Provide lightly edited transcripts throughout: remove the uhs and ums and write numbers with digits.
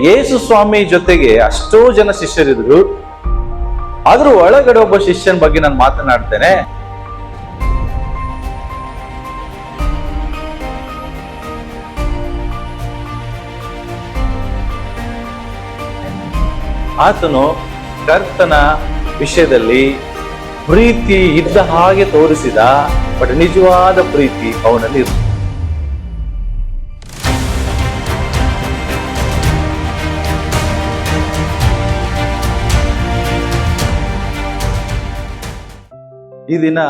ಯೇಸು ಸ್ವಾಮಿ ಜೊತೆಗೆ ಅಷ್ಟೋ ಜನ ಶಿಷ್ಯರಿದ್ರು, ಆದ್ರೂ ಒಳಗಡೆ ಒಬ್ಬ ಶಿಷ್ಯನ ಬಗ್ಗೆ ನಾನು ಮಾತನಾಡ್ತೇನೆ. ಆತನು ಕರ್ತನ ವಿಷಯದಲ್ಲಿ ಪ್ರೀತಿ ಇದ್ದ ಹಾಗೆ ತೋರಿಸಿದ, ಬಟ್ ನಿಜವಾದ ಪ್ರೀತಿ ಅವನಲ್ಲಿ ಇತ್ತು. ಈ ದಿನ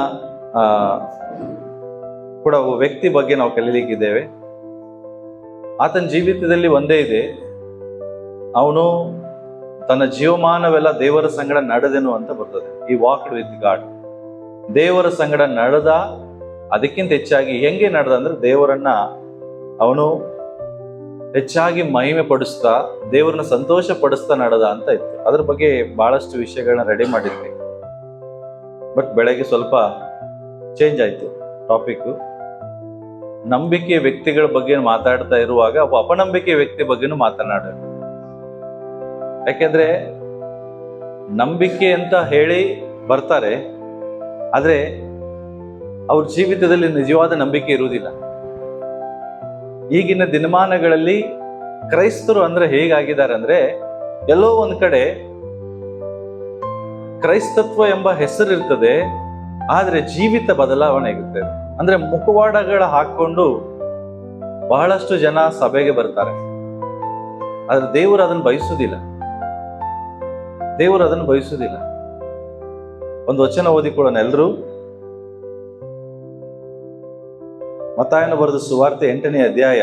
ಕೂಡ ಒಬ್ಬ ವ್ಯಕ್ತಿ ಬಗ್ಗೆ ನಾವು ಕಲೀಲಿಕ್ಕಿದ್ದೇವೆ. ಆತನ ಜೀವಿತದಲ್ಲಿ ಒಂದೇ ಇದೆ, ಅವನು ತನ್ನ ಜೀವಮಾನವೆಲ್ಲ ದೇವರ ಸಂಗಡ ನಡೆದೆನು ಅಂತ ಬರ್ತದೆ. ಈ ವಾಕ್ಡ್ ವಿತ್ ಗಾಡ್, ದೇವರ ಸಂಗಡ ನಡೆದ. ಅದಕ್ಕಿಂತ ಹೆಚ್ಚಾಗಿ ಹೆಂಗೆ ನಡೆದ ಅಂದ್ರೆ, ದೇವರನ್ನ ಅವನು ಹೆಚ್ಚಾಗಿ ಮಹಿಮೆ ಪಡಿಸ್ತಾ, ದೇವರನ್ನ ಸಂತೋಷ ಪಡಿಸ್ತಾ ನಡೆದ ಅಂತ ಇತ್ತು. ಅದ್ರ ಬಗ್ಗೆ ಬಹಳಷ್ಟು ವಿಷಯಗಳನ್ನ ರೆಡಿ ಮಾಡಿದ್ವಿ, ಬಟ್ ಬೆಳಗ್ಗೆ ಸ್ವಲ್ಪ ಚೇಂಜ್ ಆಯ್ತು ಟಾಪಿಕ್. ನಂಬಿಕೆಯ ವ್ಯಕ್ತಿಗಳ ಬಗ್ಗೆ ಮಾತಾಡ್ತಾ ಇರುವಾಗ ಒಬ್ಬ ಅಪನಂಬಿಕೆಯ ವ್ಯಕ್ತಿ ಬಗ್ಗೆನೂ ಮಾತನಾಡೋದು. ಯಾಕೆಂದ್ರೆ ನಂಬಿಕೆ ಅಂತ ಹೇಳಿ ಬರ್ತಾರೆ, ಆದ್ರೆ ಅವ್ರ ಜೀವಿತದಲ್ಲಿ ನಿಜವಾದ ನಂಬಿಕೆ ಇರುವುದಿಲ್ಲ. ಈಗಿನ ದಿನಮಾನಗಳಲ್ಲಿ ಕ್ರೈಸ್ತರು ಅಂದ್ರೆ ಹೇಗಾಗಿದ್ದಾರೆ ಅಂದ್ರೆ, ಎಲ್ಲೋ ಒಂದ್ ಕಡೆ ಕ್ರೈಸ್ತತ್ವ ಎಂಬ ಹೆಸರು ಇರ್ತದೆ, ಆದ್ರೆ ಜೀವಿತ ಬದಲಾವಣೆ ಇರ್ತದೆ. ಅಂದ್ರೆ ಮುಖವಾಡಗಳ ಹಾಕೊಂಡು ಬಹಳಷ್ಟು ಜನ ಸಭೆಗೆ ಬರ್ತಾರೆ, ಆದ್ರೆ ದೇವರು ಅದನ್ನು ಬಯಸುವುದಿಲ್ಲ. ದೇವರು ಅದನ್ನು ಬಯಸುವುದಿಲ್ಲ. ಒಂದು ವಚನ ಓದಿಕೊಳ್ಳೋಣ ಎಲ್ರು. ಮತ್ತಾಯನ ಬರೆದ ಸುವಾರ್ತೆ 8ನೇ ಅಧ್ಯಾಯ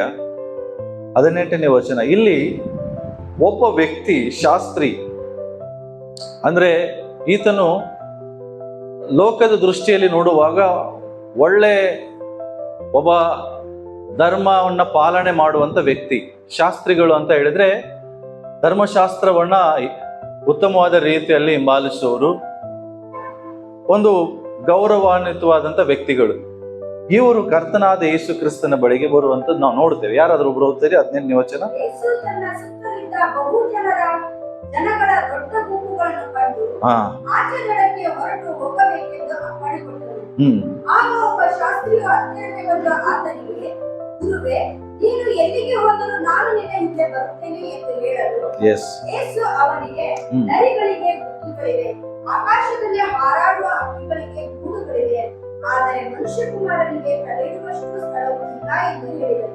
18ನೇ ವಚನ. ಇಲ್ಲಿ ಒಬ್ಬ ವ್ಯಕ್ತಿ ಶಾಸ್ತ್ರಿ, ಅಂದ್ರೆ ಈತನು ಲೋಕದ ದೃಷ್ಟಿಯಲ್ಲಿ ನೋಡುವಾಗ ಒಳ್ಳೆ ಒಬ್ಬ ಧರ್ಮವನ್ನ ಪಾಲನೆ ಮಾಡುವಂತ ವ್ಯಕ್ತಿ. ಶಾಸ್ತ್ರಿಗಳು ಅಂತ ಹೇಳಿದ್ರೆ ಧರ್ಮಶಾಸ್ತ್ರವನ್ನ ಉತ್ತಮವಾದ ರೀತಿಯಲ್ಲಿ ಹಿಂಬಾಲಿಸುವವರು, ಒಂದು ಗೌರವಾನ್ವಿತವಾದಂತ ವ್ಯಕ್ತಿಗಳು. ಇವರು ಕರ್ತನಾದ ಯೇಸು ಕ್ರಿಸ್ತನ ಬಳಿಗೆ ಬರುವಂತದ್ದು ನಾವು ನೋಡ್ತೇವೆ. ಯಾರಾದ್ರೂ ಒಬ್ರು ಓದ್ತಾರೆ 18ನೇ ವಚನ. ನೀನು ಎಲ್ಲಿಗೆ ಹೋದರೂ ನಾನು ನಿನ್ನ ಹಿಂದೆ ಬರುತ್ತೇನೆ ಎಂದು ಹೇಳಲು, ಯೇಸು ಅವನಿಗೆ, ನರಿಗಳಿಗೆ ಬುದ್ಧಿಗಳಿವೆ, ಆಕಾಶದಲ್ಲಿ ಹಾರಾಡುವ ಹಕ್ಕಿಗಳಿಗೆ ಗೂಡುಗಳಿವೆ, ಆದರೆ ಮನುಷ್ಯಕುಮಾರನಿಗೆ ತಲೆಯಿಡುವಷ್ಟು ಸ್ಥಳವೂ ಇಲ್ಲ ಎಂದು ಹೇಳಿದನು.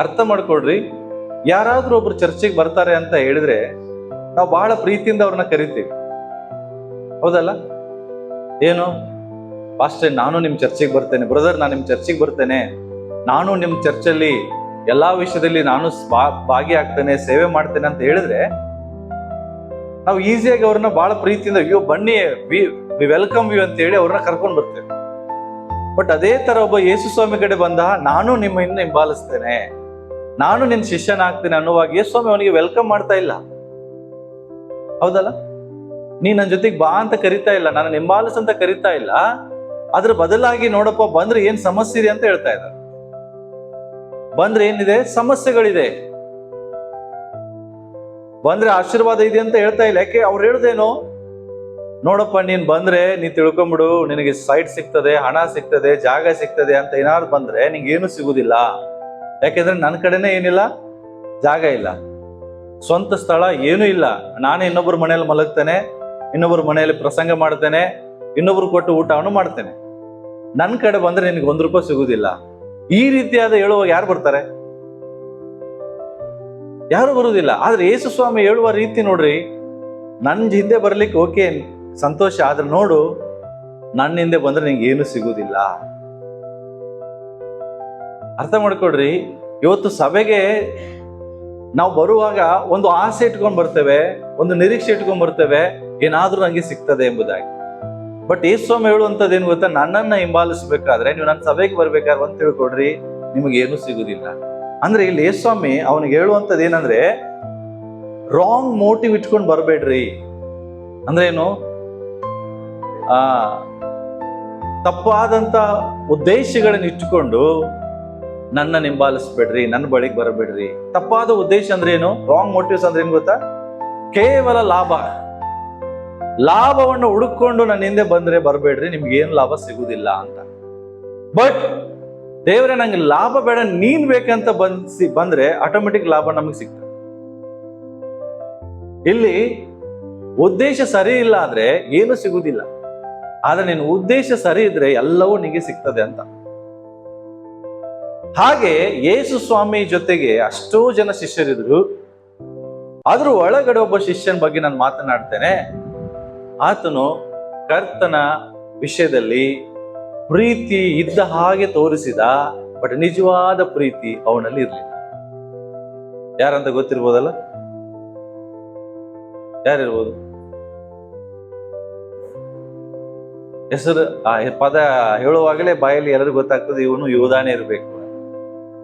ಅರ್ಥ ಮಾಡ್ಕೊಳ್ರಿ, ಯಾರಾದ್ರೂ ಒಬ್ರು ಚರ್ಚೆಗೆ ಬರ್ತಾರೆ ಅಂತ ಹೇಳಿದ್ರೆ ನಾವು ಬಹಳ ಪ್ರೀತಿಯಿಂದ ಅವ್ರನ್ನ ಕರಿತೀವಿ, ಹೌದಲ್ಲ? ಏನು ಪಾಸ್ಟರ್, ನಾನು ನಿಮ್ ಚರ್ಚೆಗೆ ಬರ್ತೇನೆ, ಬ್ರದರ್ ನಾನು ನಿಮ್ ಚರ್ಚೆಗೆ ಬರ್ತೇನೆ, ನಾನು ನಿಮ್ ಚರ್ಚಲ್ಲಿ ಎಲ್ಲಾ ವಿಷಯದಲ್ಲಿ ನಾನು ಭಾಗಿಯಾಗ್ತೇನೆ, ಸೇವೆ ಮಾಡ್ತೇನೆ ಅಂತ ಹೇಳಿದ್ರೆ ನಾವು ಈಸಿಯಾಗಿ ಅವ್ರನ್ನ ಬಹಳ ಪ್ರೀತಿಯಿಂದ ಅಯ್ಯೋ ಬನ್ನಿ, ವಿ ವೆಲ್ಕಮ್ ಯು ಅಂತ ಹೇಳಿ ಅವ್ರನ್ನ ಕರ್ಕೊಂಡು ಬರ್ತೇವೆ. ಬಟ್ ಅದೇ ತರ ಒಬ್ಬ ಯೇಸು ಸ್ವಾಮಿ ಕಡೆ ಬಂದ, ನಾನು ನಿಮ್ಮನ್ನ ಹಿಂಬಾಲಿಸ್ತೇನೆ, ನಾನು ನಿನ್ ಶಿಷ್ಯನಾಗ್ತೇನೆ ಅನ್ನುವಾಗ ಯೇಸು ಸ್ವಾಮಿ ಅವನಿಗೆ ವೆಲ್ಕಮ್ ಮಾಡ್ತಾ ಇಲ್ಲ, ಹೌದಲ್ಲ? ನೀ ನನ್ನ ಜೊತೆಗೆ ಬಾ ಅಂತ ಕರಿತಾ ಇಲ್ಲ, ನಾನು ಹಿಂಬಾಲಿಸ್ ಅಂತ ಕರಿತಾ ಇಲ್ಲ. ಅದ್ರ ಬದಲಾಗಿ ನೋಡಪ್ಪ, ಬಂದ್ರೆ ಏನ್ ಸಮಸ್ಯೆ ಇದೆ ಅಂತ ಹೇಳ್ತಾ ಇದ್ದಾರೆ. ಬಂದ್ರೆ ಏನಿದೆ? ಸಮಸ್ಯೆಗಳಿದೆ. ಬಂದ್ರೆ ಆಶೀರ್ವಾದ ಇದೆ ಅಂತ ಹೇಳ್ತಾ ಇಲ್ಲ. ಯಾಕೆ? ಅವ್ರು ಹೇಳ್ದೇನು, ನೋಡಪ್ಪ ನೀನ್ ಬಂದ್ರೆ ನೀ ತಿಳ್ಕೊಂಬಿಡು, ನಿನಗೆ ಸೈಟ್ ಸಿಗ್ತದೆ, ಹಣ ಸಿಗ್ತದೆ, ಜಾಗ ಸಿಗ್ತದೆ ಅಂತ ಏನಾದ್ರು ಬಂದ್ರೆ ನಿಂಗೆ ಏನು ಸಿಗುದಿಲ್ಲ. ಯಾಕೆಂದ್ರೆ ನನ್ನ ಕಡೆನೆ ಏನಿಲ್ಲ, ಜಾಗ ಇಲ್ಲ, ಸ್ವಂತ ಸ್ಥಳ ಏನೂ ಇಲ್ಲ. ನಾನೇ ಇನ್ನೊಬ್ಬರ ಮನೆಯಲ್ಲಿ ಮಲಗ್ತೇನೆ, ಇನ್ನೊಬ್ಬರ ಮನೆಯಲ್ಲಿ ಪ್ರಸಂಗ ಮಾಡ್ತೇನೆ, ಇನ್ನೊಬ್ರು ಕೊಟ್ಟು ಊಟವನ್ನು ಮಾಡ್ತೇನೆ. ನನ್ನ ಕಡೆ ಬಂದ್ರೆ ನಿನಗೆ ₹1 ಸಿಗುದಿಲ್ಲ. ಈ ರೀತಿಯಾದ ಹೇಳುವಾಗ ಯಾರು ಬರ್ತಾರೆ? ಯಾರು ಬರುವುದಿಲ್ಲ. ಆದ್ರೆ ಯೇಸು ಸ್ವಾಮಿ ಹೇಳುವ ರೀತಿ ನೋಡ್ರಿ, ನನ್ನ ಹಿಂದೆ ಬರ್ಲಿಕ್ಕೆ ಓಕೆ ಸಂತೋಷ, ಆದ್ರೆ ನೋಡು ನನ್ನ ಹಿಂದೆ ಬಂದ್ರೆ ನಿಂಗೆ ಏನು ಸಿಗುದಿಲ್ಲ. ಅರ್ಥ ಮಾಡ್ಕೊಡ್ರಿ. ಇವತ್ತು ಸಭೆಗೆ ನಾವು ಬರುವಾಗ ಒಂದು ಆಸೆ ಇಟ್ಕೊಂಡ್ ಬರ್ತೇವೆ, ಒಂದು ನಿರೀಕ್ಷೆ ಇಟ್ಕೊಂಡ್ ಬರ್ತೇವೆ, ಏನಾದ್ರೂ ನಂಗೆ ಸಿಗ್ತದೆ ಎಂಬುದಾಗಿ. ಬಟ್ ಯೇಸು ಸ್ವಾಮಿ ಹೇಳುವಂತದ್ದು ಏನು ಗೊತ್ತಾ? ನನ್ನನ್ನ ಹಿಂಬಾಲಿಸ್ಬೇಕಾದ್ರೆ, ನೀವು ನನ್ನ ಸಭೆಗೆ ಬರ್ಬೇಕಾದ್ರೆ ಅಂತ ತಿಳ್ಕೊಡ್ರಿ, ನಿಮಗೆ ಏನು ಸಿಗುದಿಲ್ಲ. ಅಂದ್ರೆ ಇಲ್ಲಿ ಯೇಸು ಸ್ವಾಮಿ ಅವನಿಗೆ ಹೇಳುವಂತದ್ದು ಏನಂದ್ರೆ, ರಾಂಗ್ ಮೋಟಿವ್ ಇಟ್ಕೊಂಡು ಬರ್ಬೇಡ್ರಿ. ಅಂದ್ರೆ ಏನು? ತಪ್ಪಾದಂತ ಉದ್ದೇಶಗಳನ್ನ ಇಟ್ಟುಕೊಂಡು ನನ್ನ ಹಿಂಬಾಲಿಸ್ಬೇಡ್ರಿ, ನನ್ನ ಬಳಿಗೆ ಬರಬೇಡ್ರಿ. ತಪ್ಪಾದ ಉದ್ದೇಶ ಅಂದ್ರೆ ಏನು? ರಾಂಗ್ ಮೋಟಿವ್ಸ್ ಅಂದ್ರೆ ಏನು ಗೊತ್ತಾ? ಕೇವಲ ಲಾಭವನ್ನು ಹುಡುಕೊಂಡು ನನ್ನ ಹಿಂದೆ ಬಂದ್ರೆ ಬರಬೇಡ್ರಿ, ನಿಮ್ಗೆ ಏನು ಲಾಭ ಸಿಗುದಿಲ್ಲ ಅಂತ. ಬಟ್ ದೇವರೇ ನಂಗೆ ಲಾಭ ಬೇಡ, ನೀನ್ ಬೇಕಂತ ಬಂದ್ರೆ ಆಟೋಮೆಟಿಕ್ ಲಾಭ ನಮಗೆ ಸಿಗ್ತದೆ. ಇಲ್ಲಿ ಉದ್ದೇಶ ಸರಿ ಇಲ್ಲ ಆದ್ರೆ ಏನು ಸಿಗುದಿಲ್ಲ, ಆದ್ರೆ ನಿನ್ನ ಉದ್ದೇಶ ಸರಿ ಇದ್ರೆ ಎಲ್ಲವೂ ನಿಮಗೆ ಸಿಗ್ತದೆ ಅಂತ. ಹಾಗೆ ಯೇಸು ಸ್ವಾಮಿ ಜೊತೆಗೆ ಅಷ್ಟೋ ಜನ ಶಿಷ್ಯರಿದ್ರು. ಅದ್ರ ಒಳಗಡೆ ಒಬ್ಬ ಶಿಷ್ಯನ ಬಗ್ಗೆ ನಾನು ಮಾತನಾಡ್ತೇನೆ. ಆತನು ಕರ್ತನ ವಿಷಯದಲ್ಲಿ ಪ್ರೀತಿ ಇದ್ದ ಹಾಗೆ ತೋರಿಸಿದ, ಬಟ್ ನಿಜವಾದ ಪ್ರೀತಿ ಅವನಲ್ಲಿ ಇರಲಿಲ್ಲ. ಯಾರಂತ ಗೊತ್ತಿರ್ಬೋದಲ್ಲ? ಯಾರಿರ್ಬೋದು? ಹೆಸರು ಆ ಪದ ಹೇಳುವಾಗಲೇ ಬಾಯಲ್ಲಿ ಎಲ್ಲರಿಗೂ ಗೊತ್ತಾಗ್ತದೆ, ಇವನು ಯೂದಾನೇ ಇರಬೇಕು.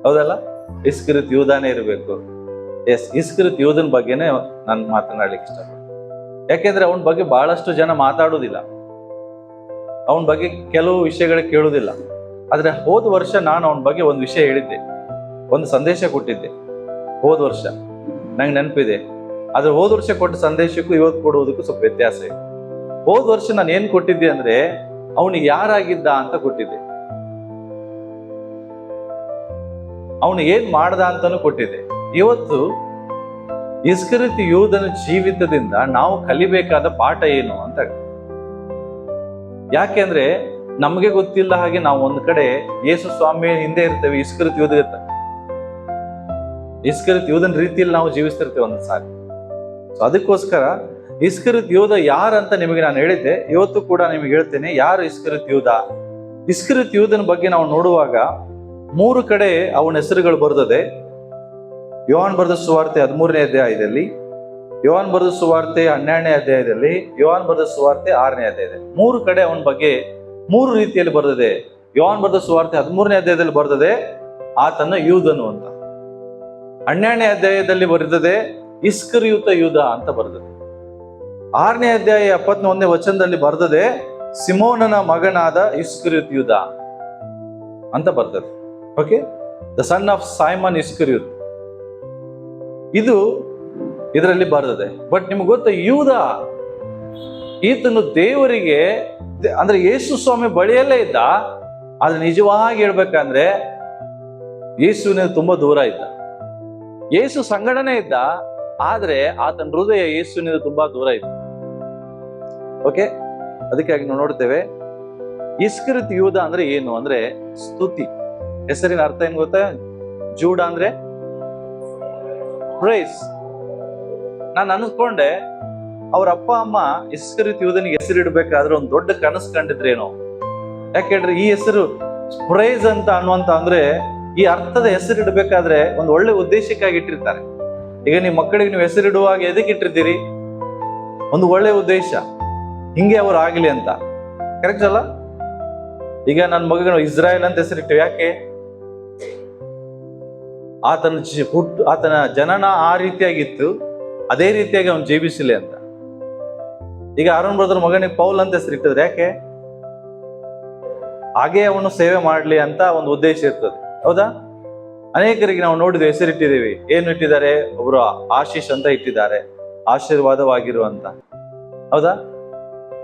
ಹೌದಲ್ಲ? ಇಸ್ಕರಿಯೋತ ಯೂದಾನೇ ಇರಬೇಕು. ಇಸ್ಕರಿಯೋತ ಯೂದನ ಬಗ್ಗೆನೇ ನಾನು ಮಾತನಾಡ್ಲಿಕ್ಕೆ ಇಷ್ಟಪಡ್ತೀನಿ. ಯಾಕೆಂದ್ರೆ ಅವನ ಬಗ್ಗೆ ಬಹಳಷ್ಟು ಜನ ಮಾತಾಡುವುದಿಲ್ಲ, ಅವನ ಬಗ್ಗೆ ಕೆಲವು ವಿಷಯಗಳು ಕೇಳುವುದಿಲ್ಲ. ಆದ್ರೆ ಹೋದ ವರ್ಷ ನಾನು ಅವನ ಬಗ್ಗೆ ಒಂದು ವಿಷಯ ಹೇಳಿದ್ದೆ, ಒಂದು ಸಂದೇಶ ಕೊಟ್ಟಿದ್ದೆ. ಹೋದ ವರ್ಷ ನಂಗೆ ನೆನಪಿದೆ. ಆದ್ರೆ ಹೋದ ವರ್ಷ ಕೊಟ್ಟ ಸಂದೇಶಕ್ಕೂ ಇವತ್ತು ಕೊಡುವುದಕ್ಕೂ ಸ್ವಲ್ಪ ವ್ಯತ್ಯಾಸ ಇದೆ. ಹೋದ ವರ್ಷ ನಾನು ಏನ್ ಕೊಟ್ಟಿದ್ದೆ ಅಂದ್ರೆ ಅವನು ಯಾರಾಗಿದ್ದ ಅಂತ ಕೊಟ್ಟಿದ್ದೆ, ಅವನು ಏನ್ ಮಾಡ್ದ ಅಂತಾನು ಕೊಟ್ಟಿದ್ದೆ. ಇವತ್ತು ಇಸ್ಕರಿಯೋತ ಯೂದನ ಜೀವಿತದಿಂದ ನಾವು ಕಲಿಬೇಕಾದ ಪಾಠ ಏನು ಅಂತ. ಯಾಕೆಂದ್ರೆ ನಮಗೆ ಗೊತ್ತಿಲ್ಲ ಹಾಗೆ ನಾವು ಒಂದ್ ಕಡೆ ಯೇಸು ಸ್ವಾಮಿ ಹಿಂದೆ ಇರ್ತೇವೆ, ಇಸ್ಕರಿಯೋತ ಯೂದನ ರೀತಿಯಲ್ಲಿ ನಾವು ಜೀವಿಸ್ತಿರ್ತೇವೆ ಒಂದ್ ಸಾರಿ. ಸೊ ಅದಕ್ಕೋಸ್ಕರ ಇಸ್ಕರಿಯೋತ ಯೂದ ಯಾರಂತ ನಿಮಗೆ ನಾನು ಹೇಳಿದ್ದೆ. ಇವತ್ತು ಕೂಡ ನಿಮಗೆ ಹೇಳ್ತೇನೆ, ಯಾರು ಇಸ್ಕರಿಯೋತ ಯೂದ. ಇಸ್ಕರಿಯೋತ ಯೂದನ ಬಗ್ಗೆ ನಾವು ನೋಡುವಾಗ 3 ಕಡೆ ಅವನ ಹೆಸರುಗಳು ಬರ್ತದೆ. ಯೋಹಾನ್ ಬರೆದ ಸುವಾರ್ತೆ 13ನೇ ಅಧ್ಯಾಯದಲ್ಲಿ, ಯೋಹಾನ್ ಬರೆದ ಸುವಾರ್ತೆ 12ನೇ ಅಧ್ಯಾಯದಲ್ಲಿ, ಯೋಹಾನ್ ಬರೆದ ಸುವಾರ್ತೆ 6ನೇ ಅಧ್ಯಾಯದಲ್ಲಿ 3 ಕಡೆ ಅವನ ಬಗ್ಗೆ 3 ರೀತಿಯಲ್ಲಿ ಬರ್ತದೆ. ಯೋಹಾನ್ ಬರೆದ ಸುವಾರ್ತೆ 13ನೇ ಅಧ್ಯಾಯದಲ್ಲಿ ಬರ್ತದೆ ಆತನ ಯೂದನು ಅಂತ. 12ನೇ ಅಧ್ಯಾಯದಲ್ಲಿ ಬರ್ತದೆ ಇಸ್ಕರಿಯೋತ ಯೂದ ಅಂತ ಬರ್ತದೆ. 6ನೇ ಅಧ್ಯಾಯ 71ನೇ ವಚನದಲ್ಲಿ ಬರ್ತದೆ ಸಿಮೋನನ ಮಗನಾದ ಇಸ್ಕರಿಯೋತ ಯೂದ ಅಂತ ಬರ್ತದೆ. Okay, the son of Simon ಇಸ್ಕರಿಯೋತ, ಇದು ಇದರಲ್ಲಿ ಬರ್ತದೆ. ಬಟ್ ನಿಮ್ಗೆ ಗೊತ್ತಾ, ಯೂದ ಈತನು ದೇವರಿಗೆ ಅಂದ್ರೆ ಯೇಸು ಸ್ವಾಮಿ ಬಳಿಯಲ್ಲೇ ಇದ್ದ. ಆದ್ರೆ ನಿಜವಾಗಿ ಹೇಳ್ಬೇಕಂದ್ರೆ ಯೇಸುವಿನ ತುಂಬಾ ದೂರ ಇದ್ದ. ಯೇಸು ಸಂಗಡನೆ ಇದ್ದ, ಆದ್ರೆ ಆತನ ಹೃದಯ ಯೇಸುವಿನಿಂದ ತುಂಬಾ ದೂರ ಇತ್ತು. ಓಕೆ, ಅದಕ್ಕಾಗಿ ನಾವು ನೋಡ್ತೇವೆ ಇಸ್ಕರಿಯೋತ ಯೂದ ಅಂದ್ರೆ ಏನು ಅಂದ್ರೆ ಸ್ತುತಿ. ಹೆಸರಿನ ಅರ್ಥ ಏನ್ ಗೊತ್ತಾ? ಜೂಡ ಅಂದ್ರೆ ಪ್ರೈಸ್. ನಾನು ಅನ್ಕೊಂಡೆ ಅವ್ರ ಅಪ್ಪ ಅಮ್ಮ ಇಸ್ಕರಿಯೋತ ಯೂದನಿಗೆ ಹೆಸರಿಡ್ಬೇಕಾದ್ರೆ ಒಂದು ದೊಡ್ಡ ಕನಸು ಕಂಡಿದ್ರೇನೋ. ಯಾಕೆಂದ್ರೆ ಈ ಹೆಸರು ಪ್ರೈಸ್ ಅಂತ ಅನ್ನುವಂತ ಅಂದ್ರೆ ಈ ಅರ್ಥದ ಹೆಸರಿಡ್ಬೇಕಾದ್ರೆ ಒಂದು ಒಳ್ಳೆ ಉದ್ದೇಶಕ್ಕಾಗಿ ಇಟ್ಟಿರ್ತಾರೆ. ಈಗ ನಿಮ್ಮ ಮಕ್ಕಳಿಗೆ ನೀವು ಹೆಸರಿಡುವಾಗ ಎದಕ್ಕೆ ಇಟ್ಟಿರ್ತೀರಿ? ಒಂದು ಒಳ್ಳೆ ಉದ್ದೇಶ, ಹಿಂಗೆ ಅವ್ರು ಆಗ್ಲಿ ಅಂತ. ಕರೆಕ್ಟ್ ಅಲ್ಲ? ಈಗ ನನ್ನ ಮಗನ ಇಸ್ರಾಯೇಲ್ ಅಂತ ಹೆಸರಿಟ್ಟಿವಿ. ಯಾಕೆ? ಆತನ ಜನನ ಆ ರೀತಿಯಾಗಿತ್ತು, ಅದೇ ರೀತಿಯಾಗಿ ಅವನು ಜೀವಿಸಲಿ ಅಂತ. ಈಗ ಆರೋನ್ ಬ್ರದರ್ ಮಗನಿಗೆ ಪೌಲ್ ಅಂತ ಹೆಸರಿಟ್ಟಿದ್ರೆ ಯಾಕೆ? ಹಾಗೆ ಅವನು ಸೇವೆ ಮಾಡ್ಲಿ ಅಂತ ಒಂದು ಉದ್ದೇಶ ಇರ್ತದೆ. ಹೌದಾ? ಅನೇಕರಿಗೆ ನಾವು ನೋಡಿದ್ವಿ ಹೆಸರಿಟ್ಟಿದ್ದೀವಿ. ಏನು ಇಟ್ಟಿದ್ದಾರೆ? ಒಬ್ರು ಆಶೀಶ್ ಅಂತ ಇಟ್ಟಿದ್ದಾರೆ, ಆಶೀರ್ವಾದವಾಗಿರುವಂತ. ಹೌದಾ?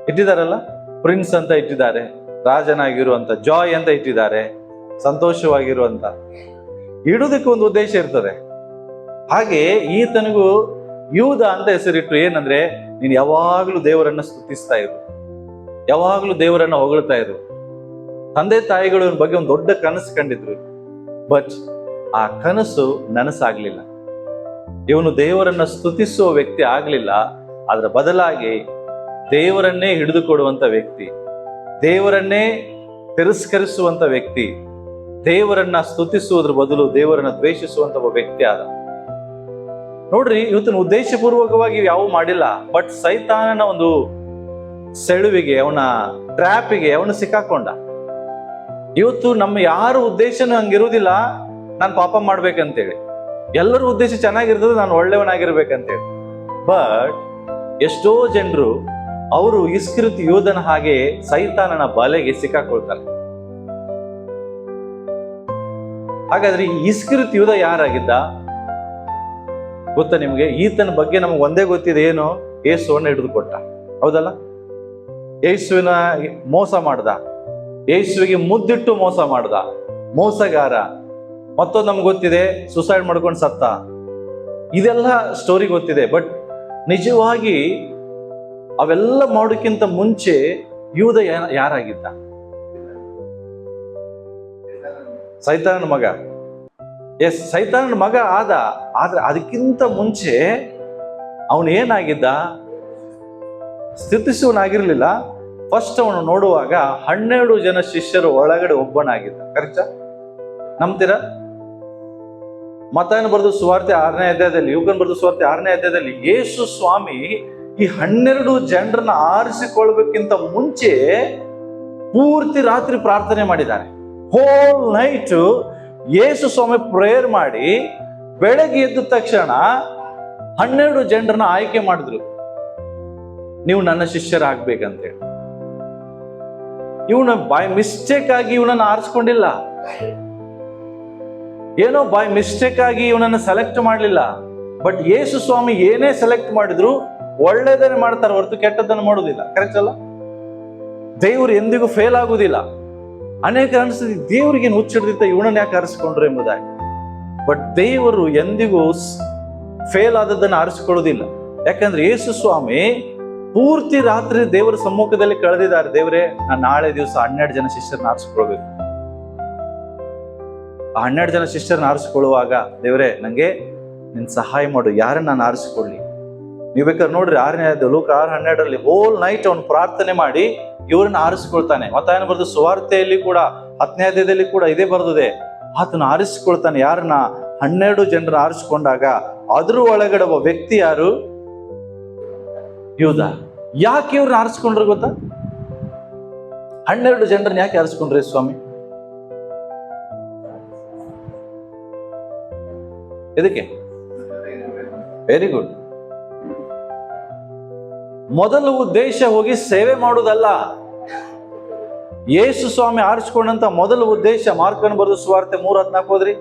ಇಟ್ಟಿದಾರಲ್ಲ. ಪ್ರಿನ್ಸ್ ಅಂತ ಇಟ್ಟಿದ್ದಾರೆ, ರಾಜನಾಗಿರುವಂತ. ಜಾಯ್ ಅಂತ ಇಟ್ಟಿದ್ದಾರೆ, ಸಂತೋಷವಾಗಿರುವಂತ. ಇಡುವುದಕ್ಕೆ ಒಂದು ಉದ್ದೇಶ ಇರ್ತದೆ. ಹಾಗೆ ಈತನಿಗೂ ಯೂದ ಅಂತ ಹೆಸರಿಟ್ಟು. ಏನಂದ್ರೆ ನೀನು ಯಾವಾಗ್ಲೂ ದೇವರನ್ನ ಸ್ತುತಿಸ್ತಾ ಇರು, ಯಾವಾಗ್ಲೂ ದೇವರನ್ನ ಹೊಗಳ್ತಾ ಇರು. ತಂದೆ ತಾಯಿಗಳು ಇವನ ಬಗ್ಗೆ ಒಂದು ದೊಡ್ಡ ಕನಸು ಕಂಡಿದ್ರು, ಬಟ್ ಆ ಕನಸು ನನಸಾಗ್ಲಿಲ್ಲ. ಇವನು ದೇವರನ್ನ ಸ್ತುತಿಸುವ ವ್ಯಕ್ತಿ ಆಗ್ಲಿಲ್ಲ. ಅದರ ಬದಲಾಗಿ ದೇವರನ್ನೇ ಹಿಡಿದುಕೊಡುವಂತ ವ್ಯಕ್ತಿ, ದೇವರನ್ನೇ ತಿರಸ್ಕರಿಸುವಂತ ವ್ಯಕ್ತಿ, ದೇವರನ್ನ ಸ್ತುತಿಸುವುದ್ರ ಬದಲು ದೇವರನ್ನ ದ್ವೇಷಿಸುವಂತ ಒಬ್ಬ ವ್ಯಕ್ತಿ ಆದ. ನೋಡ್ರಿ, ಇವತ್ತಿನ ಉದ್ದೇಶಪೂರ್ವಕವಾಗಿ ಯಾವ ಮಾಡಿಲ್ಲ, ಬಟ್ ಸೈತಾನನ ಒಂದು ಸೆಳುವಿಗೆ, ಅವನ ಟ್ರ್ಯಾಪಿಗೆ ಅವನು ಸಿಕ್ಕಾಕೊಂಡ. ಇವತ್ತು ನಮ್ಮ ಯಾರ ಉದ್ದೇಶನೂ ಹಂಗಿರುವುದಿಲ್ಲ ನಾನು ಪಾಪ ಮಾಡ್ಬೇಕಂತೇಳಿ. ಎಲ್ಲರ ಉದ್ದೇಶ ಚೆನ್ನಾಗಿರ್ತದೆ, ನಾನು ಒಳ್ಳೆಯವನಾಗಿರ್ಬೇಕಂತೇಳಿ. ಬಟ್ ಎಷ್ಟೋ ಜನರು ಅವರು ಇಸ್ಕರಿಯೋತ ಯೂದನ ಹಾಗೆ ಸೈತಾನನ ಬಲೆಗೆ ಸಿಕ್ಕಾಕೊಳ್ತಾರೆ. ಹಾಗಾದ್ರೆ ಈ ಇಸ್ಕರಿಯೋತ ಯೂದ ಯಾರಾಗಿದ್ದ ಗೊತ್ತಾ ನಿಮಗೆ? ಈತನ ಬಗ್ಗೆ ನಮಗೆ ಒಂದೇ ಗೊತ್ತಿದೆ, ಏನು? ಯೇಸುವನ್ನು ಹಿಡಿದು ಕೊಟ್ಟ, ಹೌದಲ್ಲ? ಯೇಸುವಿನ ಮೋಸ ಮಾಡ್ದ, ಯೇಸುವಿಗೆ ಮುದ್ದಿಟ್ಟು ಮೋಸ ಮಾಡ್ದ, ಮೋಸಗಾರ. ಮತ್ತೊಂದು ನಮ್ಗೆ ಗೊತ್ತಿದೆ, ಸುಸೈಡ್ ಮಾಡ್ಕೊಂಡು ಸತ್ತ. ಇದೆಲ್ಲ ಸ್ಟೋರಿ ಗೊತ್ತಿದೆ. ಬಟ್ ನಿಜವಾಗಿ ಅವೆಲ್ಲ ಮಾಡೋಕ್ಕಿಂತ ಮುಂಚೆ ಯೂದ ಯಾರಾಗಿದ್ದ? ಸೈತಾನನ ಮಗ. ಎಸ್, ಸೈತಾನನ ಮಗ ಆದ. ಆದ್ರೆ ಅದಕ್ಕಿಂತ ಮುಂಚೆ ಅವನು ಏನಾಗಿದ್ದ? ಸ್ಥಿತಿಸುವನಾಗಿರ್ಲಿಲ್ಲ. ಫಸ್ಟ್ ಅವನು ನೋಡುವಾಗ 12 ಜನ ಶಿಷ್ಯರು ಒಳಗಡೆ ಒಬ್ಬನಾಗಿದ್ದ. ಕರೆಕ್ಟಾ? ನಂಬ್ತೀರಾ? ಮತ್ತಾಯನ ಬರೆದ ಸುವಾರ್ತೆ 6ನೇ ಅಧ್ಯಾಯದಲ್ಲಿ, ಯೂಕನ್ ಬರೆದ ಸುವಾರ್ತೆ 6ನೇ ಅಧ್ಯಾಯದಲ್ಲಿ ಯೇಸು ಸ್ವಾಮಿ ಈ 12 ಜನರನ್ನ ಆರಿಸಿಕೊಳ್ಬೇಕಿಂತ ಮುಂಚೆ ಪೂರ್ತಿ ರಾತ್ರಿ ಪ್ರಾರ್ಥನೆ ಮಾಡಿದ್ದಾರೆ. ಹೋಲ್ ನೈಟ್ ಯೇಸು ಸ್ವಾಮಿ ಪ್ರೇಯರ್ ಮಾಡಿ ಬೆಳಗ್ಗೆ ಎದ್ದ ತಕ್ಷಣ 12 ಜನರನ್ನ ಆಯ್ಕೆ ಮಾಡಿದ್ರು. ನೀವು ನನ್ನ ಶಿಷ್ಯರಾಗ್ಬೇಕಂತೇಳಿ. ಇವನ ಬೈ ಮಿಸ್ಟೇಕ್ ಆಗಿ ಇವನನ್ನು ಆರಿಸ್ಕೊಂಡಿಲ್ಲ, ಏನೋ ಬೈ ಮಿಸ್ಟೇಕ್ ಆಗಿ ಇವನನ್ನು ಸೆಲೆಕ್ಟ್ ಮಾಡಲಿಲ್ಲ. ಬಟ್ ಯೇಸು ಸ್ವಾಮಿ ಏನೇ ಸೆಲೆಕ್ಟ್ ಮಾಡಿದ್ರು ಒಳ್ಳೇದನ್ನೇ ಮಾಡ್ತಾರೆ ಹೊರತು ಕೆಟ್ಟದ್ದನ್ನು ಮಾಡೋದಿಲ್ಲ. ಕರೆಕ್ಟ್ ಅಲ್ಲ? ದೇವರು ಎಂದಿಗೂ ಫೇಲ್ ಆಗುದಿಲ್ಲ. ಅನೇಕ ಅನಿಸ್ತದೆ, ದೇವರಿಗೆ ಹುಚ್ಚಿಡ್ದಿತ್ತ ಇವನನ್ನ ಯಾಕೆ ಆರಿಸಿಕೊಂಡ್ರು ಎಂಬುದಾಗಿ. ಬಟ್ ದೇವರು ಎಂದಿಗೂ ಫೇಲ್ ಆದದ್ದನ್ನು ಆರಿಸಿಕೊಳ್ಳೋದಿಲ್ಲ. ಯಾಕಂದ್ರೆ ಯೇಸು ಸ್ವಾಮಿ ಪೂರ್ತಿ ರಾತ್ರಿ ದೇವರ ಸಮ್ಮುಖದಲ್ಲಿ ಕಳೆದಿದ್ದಾರೆ. ದೇವರೇ, ನಾನು ನಾಳೆ ದಿವಸ 12 ಜನ ಶಿಷ್ಯರನ್ನ ಆರಿಸಿಕೊಳ್ಬೇಕು. ಆ 12 ಜನ ಶಿಷ್ಯರನ್ನ ಆರಿಸಿಕೊಳ್ಳುವಾಗ, ದೇವರೇ ನಂಗೆ ನಿನ್ ಸಹಾಯ ಮಾಡು, ಯಾರನ್ನ ನಾನು ಆರಿಸಿಕೊಳ್ಳಿ. ನೀವು ಬೇಕಾದ್ರೆ ನೋಡ್ರಿ 6ನೇ ಅಧ್ಯಾಯ ಲೂಕ 6:12 ಹೋಲ್ ನೈಟ್ ಅವನು ಪ್ರಾರ್ಥನೆ ಮಾಡಿ ಇವ್ರನ್ನ ಆರಿಸಿಕೊಳ್ತಾನೆ. ಮತ್ತಾಯನ ಬರೆದ ಸುವಾರ್ತೆಯಲ್ಲಿ ಕೂಡ 10ನೇ ಅಧ್ಯಾಯದಲ್ಲಿ ಕೂಡ ಇದೇ ಬರೆದಿದೆ. ಆತನ ಆರಿಸಿಕೊಳ್ತಾನೆ. ಯಾರನ್ನ? 12 ಜನರ ಆರಿಸಿಕೊಂಡಾಗ ಅದ್ರ ಒಳಗಡೆ ಒಬ್ಬ ವ್ಯಕ್ತಿ ಯಾರು? ಯೂದ. ಯಾಕೆ ಇವ್ರನ್ನ ಆರಿಸ್ಕೊಂಡ್ರು ಗೊತ್ತಾ? 12 ಜನರನ್ನ ಯಾಕೆ ಆರಿಸ್ಕೊಂಡ್ರಿ ಸ್ವಾಮಿ? ಇದಕ್ಕೆ ವೆರಿ ಗುಡ್. ಮೊದಲ ಉದ್ದೇಶ ಹೋಗಿ ಸೇವೆ ಮಾಡುವುದಲ್ಲ. ಯೇಸು ಸ್ವಾಮಿ ಆರಿಸಿಕೊಂಡಂತ ಮೊದಲ ಉದ್ದೇಶ ಮಾರ್ಕನ ಬರೆದ ಸುವಾರ್ತೆ 3:14 ಹೋದ್ರಿ,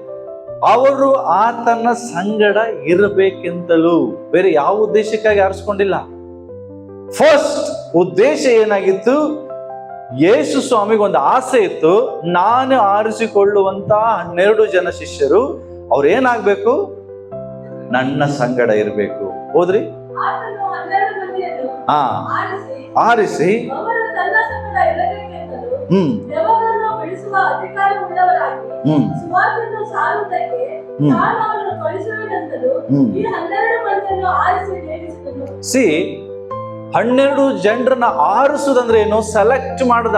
ಅವರು ಆತನ ಸಂಗಡ ಇರಬೇಕೆಂತಲೂ. ಬೇರೆ ಯಾವ ಉದ್ದೇಶಕ್ಕಾಗಿ ಆರಿಸ್ಕೊಂಡಿಲ್ಲ. ಫಸ್ಟ್ ಉದ್ದೇಶ ಏನಾಗಿತ್ತು? ಯೇಸು ಸ್ವಾಮಿಗೆ ಒಂದು ಆಸೆ ಇತ್ತು, ನಾನು ಆರಿಸಿಕೊಳ್ಳುವಂತ 12 ಜನ ಶಿಷ್ಯರು ಅವ್ರು ಏನಾಗ್ಬೇಕು? ನನ್ನ ಸಂಗಡ ಇರಬೇಕು. ಹೋದ್ರಿ? ಆರಿಸಿ ಸಿ 12 ಜನರನ್ನ ಆರಿಸುದಂದ್ರೆ ಏನು? ಸೆಲೆಕ್ಟ್ ಮಾಡ್ದ,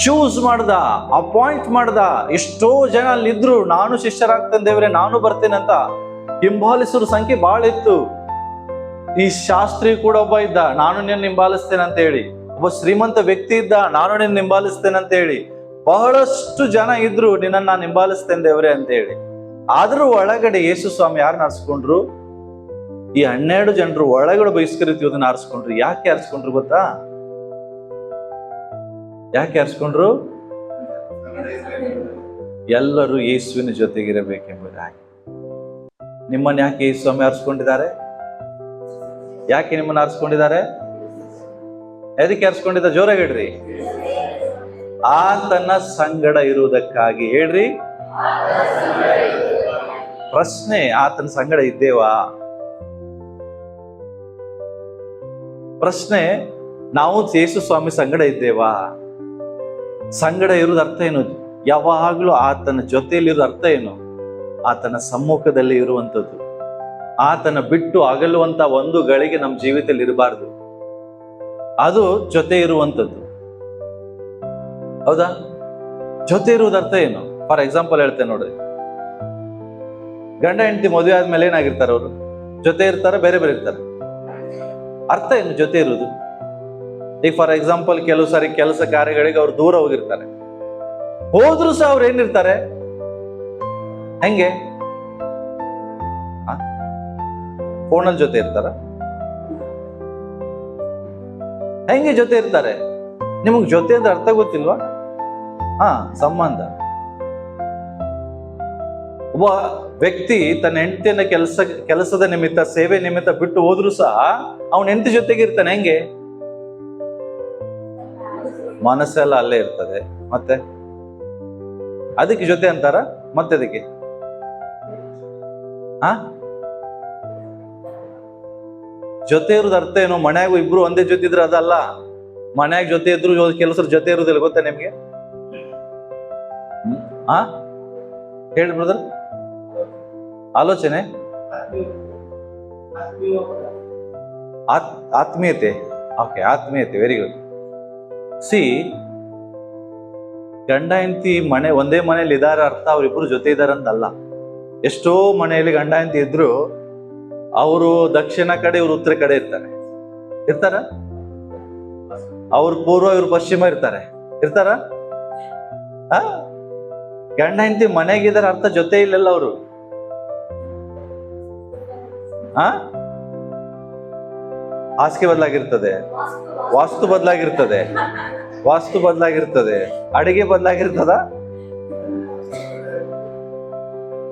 ಚೂಸ್ ಮಾಡ್ದ, ಅಪಾಯಿಂಟ್ ಮಾಡ್ದ. ಎಷ್ಟೋ ಜನ ಅಲ್ಲಿದ್ರು, ನಾನು ಶಿಷ್ಯರಾಗ್ತೇನೆ ದೇವ್ರೆ, ನಾನು ಬರ್ತೇನೆ ಅಂತ ಹಿಂಬಾಲಿಸೋರ ಸಂಖ್ಯೆ ಬಹಳ ಇತ್ತು. ಈ ಶಾಸ್ತ್ರಿ ಕೂಡ ಒಬ್ಬ ಇದ್ದ, ನಾನು ನಿನ್ನ ಹಿಂಬಾಲಿಸ್ತೇನೆ ಅಂತ ಹೇಳಿ. ಒಬ್ಬ ಶ್ರೀಮಂತ ವ್ಯಕ್ತಿ ಇದ್ದ, ನಾನು ನಿನ್ನ ಹಿಂಬಾಲಿಸ್ತೇನೆ ಅಂತ ಹೇಳಿ. ಬಹಳಷ್ಟು ಜನ ಇದ್ರು, ನಿನ್ನನ್ನು ನಾನು ಹಿಂಬಾಲಿಸ್ತೇನೆ ದೇವ್ರೆ ಅಂತ ಹೇಳಿ. ಆದ್ರೂ ಒಳಗಡೆ ಯೇಸು ಸ್ವಾಮಿ ಯಾರನ್ನ ಆರಿಸ್ಕೊಂಡ್ರು? ಈ 12 ಜನರು ಒಳಗಡೆ ಇಸ್ಕರಿಯೋತನ ಆರಿಸ್ಕೊಂಡ್ರು. ಯಾಕೆ ಆರಿಸ್ಕೊಂಡ್ರು ಗೊತ್ತಾ? ಯಾಕೆ ಆರಿಸ್ಕೊಂಡ್ರು? ಎಲ್ಲರೂ ಯೇಸುವಿನ ಜೊತೆಗಿರಬೇಕೆಂಬುದಾಗಿ. ನಿಮ್ಮನ್ನ ಯಾಕೆ ಯೇಸು ಸ್ವಾಮಿ ಆರಿಸ್ಕೊಂಡಿದ್ದಾರೆ? ಯಾಕೆ ನಿಮ್ಮನ್ನ ಆರಿಸ್ಕೊಂಡಿದ್ದಾರೆ? ಎದಕ್ಕೆ ಆರಿಸ್ಕೊಂಡಿದ್ದಾರೆ? ಜೋರಾಗಿ ಹೇಳ್ರಿ. ಆತನ ಸಂಗಡ ಇರುವುದಕ್ಕಾಗಿ. ಹೇಳ್ರಿ. ಪ್ರಶ್ನೆ, ಆತನ ಸಂಗಡ ಇದ್ದೇವಾ? ಪ್ರಶ್ನೆ, ನಾವು ಯೇಸು ಸ್ವಾಮಿ ಸಂಗಡ ಇದ್ದೇವಾ? ಸಂಗಡ ಇರುವುದ ಅರ್ಥ ಏನು? ಯಾವಾಗ್ಲೂ ಆತನ ಜೊತೆಯಲ್ಲಿರೋದು ಅರ್ಥ ಏನು? ಆತನ ಸಮ್ಮುಖದಲ್ಲಿ ಇರುವಂಥದ್ದು. ಆತನ ಬಿಟ್ಟು ಅಗಲುವಂತ ಒಂದು ಗಳಿಗೆ ನಮ್ಮ ಜೀವಿತದಲ್ಲಿ ಇರಬಾರ್ದು. ಅದು ಜೊತೆ ಇರುವಂಥದ್ದು. ಹೌದಾ? ಜೊತೆ ಇರುವುದ ಅರ್ಥ ಏನು? ಫಾರ್ ಎಕ್ಸಾಂಪಲ್ ಹೇಳ್ತೇನೆ ನೋಡ್ರಿ. ಗಂಡ ಹೆಂಡತಿ ಮದುವೆ ಆದ್ಮೇಲೆ ಏನಾಗಿರ್ತಾರೆ? ಅವರು ಜೊತೆ ಇರ್ತಾರೆ, ಬೇರೆ ಬೇರೆ ಇರ್ತಾರೆ. ಅರ್ಥ ಏನು ಜೊತೆ ಇರುವುದು? ಈಗ ಫಾರ್ ಎಕ್ಸಾಂಪಲ್ ಕೆಲವು ಸಾರಿ ಕೆಲಸ ಕಾರ್ಯಗಳಿಗೆ ಅವ್ರು ದೂರ ಹೋಗಿರ್ತಾರೆ. ಹೋದ್ರು ಸಹ ಅವ್ರು ಏನಿರ್ತಾರೆ? ಹೆಂಗೆ? ಫೋನಲ್ಲಿ ಜೊತೆ ಇರ್ತಾರ? ಹೆಂಗೆ ಜೊತೆ ಇರ್ತಾರೆ? ನಿಮಗ್ ಜೊತೆ ಅಂದ್ರೆ ಅರ್ಥ ಗೊತ್ತಿಲ್ವಾ? ಸಂಬಂಧ. ಒಬ್ಬ ವ್ಯಕ್ತಿ ತನ್ನ ಹೆಂಡತಿಯನ್ನ ಕೆಲಸದ ನಿಮಿತ್ತ, ಸೇವೆ ನಿಮಿತ್ತ ಬಿಟ್ಟು ಹೋದ್ರು ಸಹ ಅವನ ಹೆಂಡತಿ ಜೊತೆಗೆ ಇರ್ತಾನೆ. ಹೆಂಗೆ? ಮನಸ್ಸೆಲ್ಲ ಅಲ್ಲೇ ಇರ್ತದೆ. ಮತ್ತೆ ಅದಕ್ಕೆ ಜೊತೆ ಅಂತಾರ? ಮತ್ತೆ ಅದಕ್ಕೆ ಜೊತೆ ಇರೋದು ಅರ್ಥ ಏನು? ಮನ್ಯಾಗ ಇಬ್ರು ಒಂದೇ ಜೊತೆ ಇದ್ರೆ ಅದಲ್ಲ. ಮನ್ಯಾಗ ಜೊತೆ ಇದ್ರು ಕೆಲಸದ ಜೊತೆ ಇರೋದಿಲ್ಲ, ಗೊತ್ತಾ ನಿಮ್ಗೆ? ಹೇಳಿ ಬ್ರದರ್. ಆಲೋಚನೆ, ಆತ್ಮೀಯತೆ. ಓಕೆ, ಆತ್ಮೀಯತೆ, ವೆರಿ ಗುಡ್. ಸಿ, ಗಂಡ ಹೆಂಡತಿ ಒಂದೇ ಮನೇಲಿ ಇದಾರೆ ಅರ್ಥ ಅವ್ರಿಬ್ರು ಜೊತೆ ಇದಾರೆ ಅಂತಲ್ಲ. ಎಷ್ಟೋ ಮನೆಯಲ್ಲಿ ಗಂಡ ಹೆಂಡತಿ ಇದ್ರು ಅವರು ದಕ್ಷಿಣ ಕಡೆ, ಇವ್ರು ಉತ್ತರ ಕಡೆ ಇರ್ತಾರ. ಅವ್ರು ಪೂರ್ವ, ಇವ್ರು ಪಶ್ಚಿಮ ಇರ್ತಾರ. ಗಂಡ ಹೆಂಡತಿ ಮನೆಗಿದಾರ ಅರ್ಥ ಜೊತೆ ಇಲ್ಲಲ್ಲ ಅವರು. ಹಾಸಿಗೆ ಬದಲಾಗಿರ್ತದೆ, ವಾಸ್ತು ಬದಲಾಗಿರ್ತದೆ, ಅಡಿಗೆ ಬದಲಾಗಿರ್ತದ.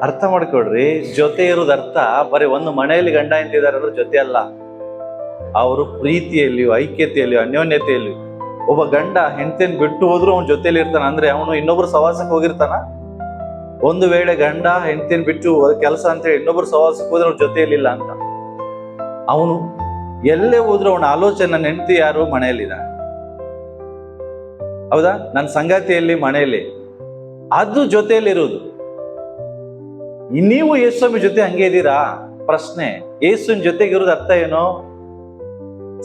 ಅರ್ಥ ಮಾಡ್ಕೊಡ್ರಿ, ಜೊತೆ ಇರೋದು ಅರ್ಥ ಬರೀ ಒಂದು ಮನೆಯಲ್ಲಿ ಗಂಡ ಹೆಂಡತಿದಾರೆ ಅಂದ್ರೆ ಜೊತೆ ಅಲ್ಲ. ಅವರು ಪ್ರೀತಿಯಲ್ಲಿಯೂ, ಐಕ್ಯತೆಯಲ್ಲಿಯೂ, ಅನ್ಯೋನ್ಯತೆಯಲ್ಲಿಯೂ. ಒಬ್ಬ ಗಂಡ ಹೆಂಡತಿಯನ್ನು ಬಿಟ್ಟು ಹೋದ್ರು ಅವನ ಜೊತೆಲಿ ಇರ್ತಾನ ಅಂದ್ರೆ ಅವನು ಇನ್ನೊಬ್ರು ಸವಾಸಕ್ಕೆ ಹೋಗಿರ್ತಾನ. ಒಂದು ವೇಳೆ ಗಂಡ ಹೆಂಡತಿಯನ್ನು ಬಿಟ್ಟು ಕೆಲಸ ಅಂತೇಳಿ ಇನ್ನೊಬ್ರು ಸವಾಸಕ್ಕೆ ಹೋದ್ರೆ ಅವ್ರ ಜೊತೆಯಲ್ಲಿಲ್ಲ ಅಂತ. ಅವನು ಎಲ್ಲೇ ಹೋದ್ರು ಅವನ ಆಲೋಚನೆ, ನನ್ನ ಹೆಂಡತಿ ಯಾರು? ಮನೆಯಲ್ಲಿದ. ಹೌದಾ? ನನ್ನ ಸಂಗಾತಿಯಲ್ಲಿ, ಮನೆಯಲ್ಲಿ, ಅದು ಜೊತೆಯಲ್ಲಿರುವುದು. ನೀವು ಯೇಸುವಿನ ಜೊತೆ ಹಂಗೆ ಇದ್ದೀರಾ? ಪ್ರಶ್ನೆ. ಯೇಸುವಿನ ಜೊತೆಗಿರೋದು ಅರ್ಥ ಏನು?